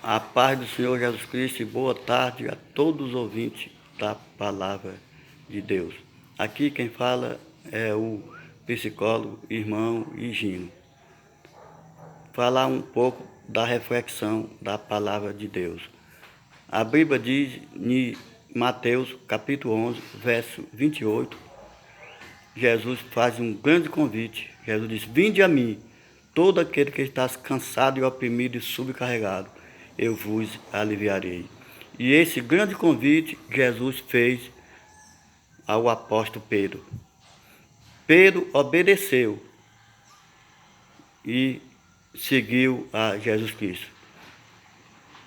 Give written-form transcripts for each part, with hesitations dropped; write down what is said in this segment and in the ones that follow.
A paz do Senhor Jesus Cristo e boa tarde a todos os ouvintes da Palavra de Deus. Aqui quem fala é o psicólogo irmão Higino. Falar um pouco da reflexão da Palavra de Deus. A Bíblia diz em Mateus capítulo 11, verso 28, Jesus faz um grande convite. Jesus diz: vinde a mim, todo aquele que está cansado e oprimido e sobrecarregado, eu vos aliviarei. E esse grande convite Jesus fez ao apóstolo Pedro. Pedro obedeceu e seguiu a Jesus Cristo.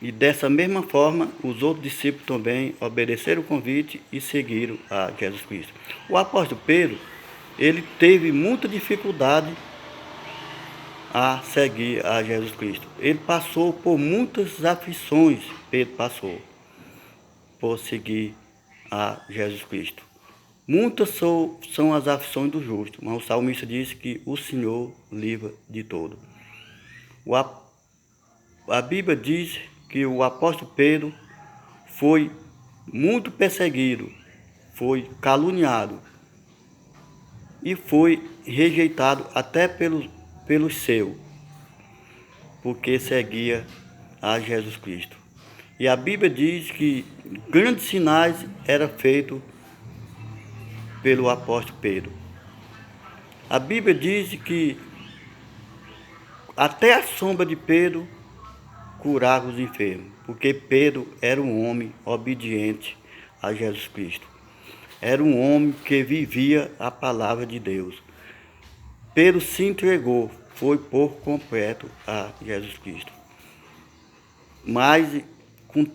E dessa mesma forma, os outros discípulos também obedeceram o convite e seguiram a Jesus Cristo. O apóstolo Pedro, ele teve muita dificuldade a seguir a Jesus Cristo. Ele passou por muitas aflições, Pedro passou por seguir a Jesus Cristo. Muitas são as aflições do justo, mas o salmista diz que o Senhor livra de todo. A Bíblia diz que o apóstolo Pedro foi muito perseguido, foi caluniado e foi rejeitado até pelos seus, porque seguia a Jesus Cristo. E a Bíblia diz que grandes sinais eram feitos pelo apóstolo Pedro. A Bíblia diz que até a sombra de Pedro curava os enfermos, porque Pedro era um homem obediente a Jesus Cristo. Era um homem que vivia a palavra de Deus. Pedro se entregou, foi por completo a Jesus Cristo. Mas com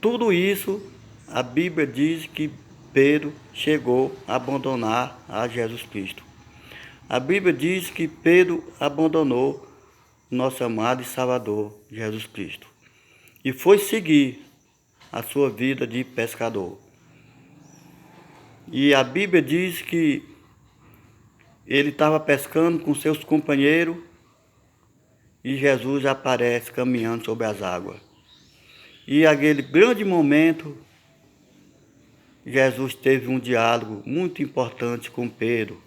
tudo isso, a Bíblia diz que Pedro chegou a abandonar a Jesus Cristo. A Bíblia diz que Pedro abandonou nosso amado e Salvador Jesus Cristo e foi seguir a sua vida de pescador. E a Bíblia diz que ele estava pescando com seus companheiros e Jesus aparece caminhando sobre as águas. E aquele grande momento, Jesus teve um diálogo muito importante com Pedro.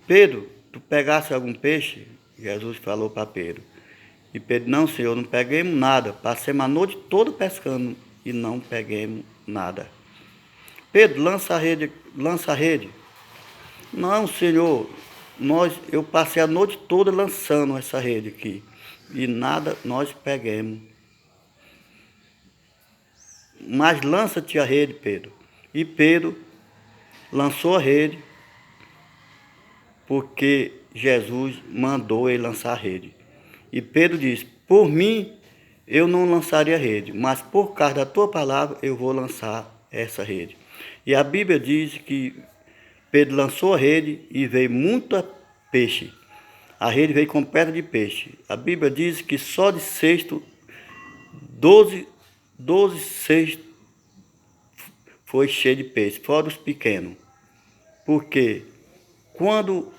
Pedro, tu pegaste algum peixe? Jesus falou para Pedro. E Pedro: não, Senhor, não peguemos nada. Passemos a noite toda pescando e não peguemos nada. Pedro, lança a rede, lança a rede. Não, Senhor, eu passei a noite toda lançando essa rede aqui e nada nós peguemos. Mas lança-te a rede, Pedro. E Pedro lançou a rede, porque Jesus mandou ele lançar a rede. E Pedro disse: por mim eu não lançaria a rede, mas por causa da tua palavra eu vou lançar essa rede. E a Bíblia diz que Pedro lançou a rede e veio muito peixe. A rede veio completa de peixe. A Bíblia diz que só de cesto, 12 cestos foi cheio de peixe, fora os pequenos. Porque quando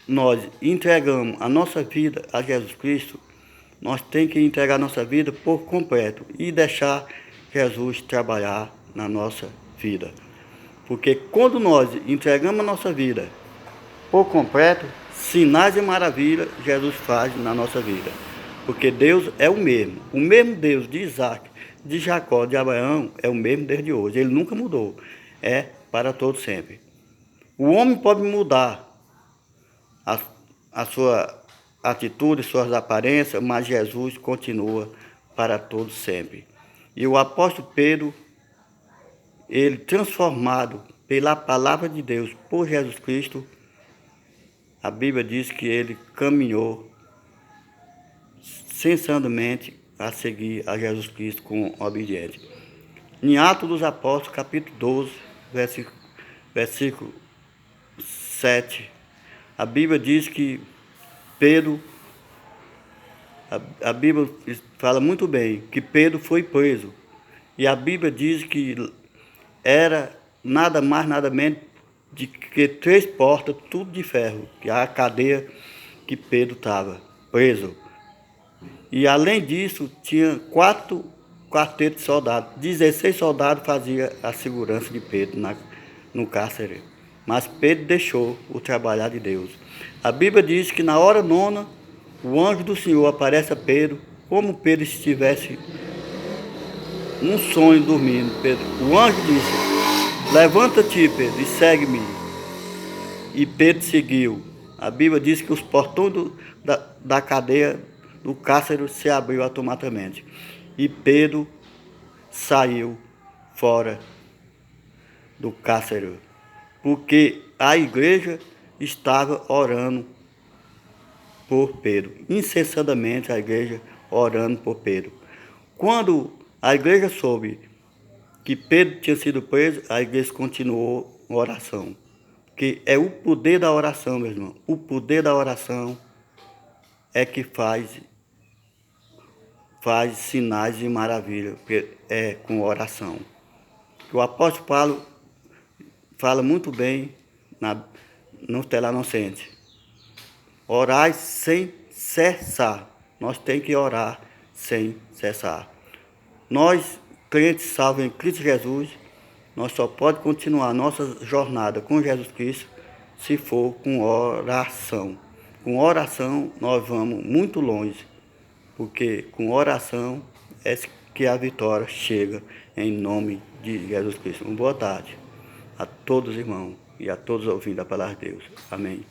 nós entregamos a nossa vida a Jesus Cristo, nós temos que entregar a nossa vida por completo e deixar Jesus trabalhar na nossa vida. Porque quando nós entregamos a nossa vida por completo, sinais e maravilhas Jesus faz na nossa vida. Porque Deus é o mesmo Deus de Isaac, de Jacó, de Abraão, é o mesmo desde hoje. Ele nunca mudou, é para todo sempre. O homem pode mudar a sua atitude, suas aparências, mas Jesus continua para todo sempre. E o apóstolo Pedro, ele transformado pela palavra de Deus por Jesus Cristo, a Bíblia diz que ele caminhou sensacionalmente a seguir a Jesus Cristo com obediência. Em Atos dos Apóstolos, capítulo 12, versículo 7, a Bíblia diz que Pedro, a Bíblia fala muito bem, que Pedro foi preso. E a Bíblia diz que era nada mais, nada menos de que 3 portas, tudo de ferro, que é a cadeia que Pedro estava preso. E além disso, tinha 4 quartetos de soldados. 16 soldados faziam a segurança de Pedro no cárcere. Mas Pedro deixou o trabalhar de Deus. A Bíblia diz que na hora nona, o anjo do Senhor aparece a Pedro, como Pedro estivesse num sonho dormindo. O anjo disse: levanta-te, Pedro, e segue-me. E Pedro seguiu. A Bíblia diz que os portões da cadeia do cárcere se abriu automaticamente. E Pedro saiu fora do cárcere, porque a igreja estava orando por Pedro. Incessantemente a igreja orando por Pedro. Quando a igreja soube que Pedro tinha sido preso, a igreja continuou a oração. Porque é o poder da oração, meu irmão. O poder da oração é que faz sinais e maravilhas, porque é com oração. O apóstolo Paulo fala muito bem no Telanocente. Orai sem cessar. Nós temos que orar sem cessar. Nós, crentes salvos em Cristo Jesus, nós só podemos continuar nossa jornada com Jesus Cristo se for com oração. Com oração nós vamos muito longe, porque com oração é que a vitória chega em nome de Jesus Cristo. Uma boa tarde a todos os irmãos e a todos ouvindo a palavra de Deus. Amém.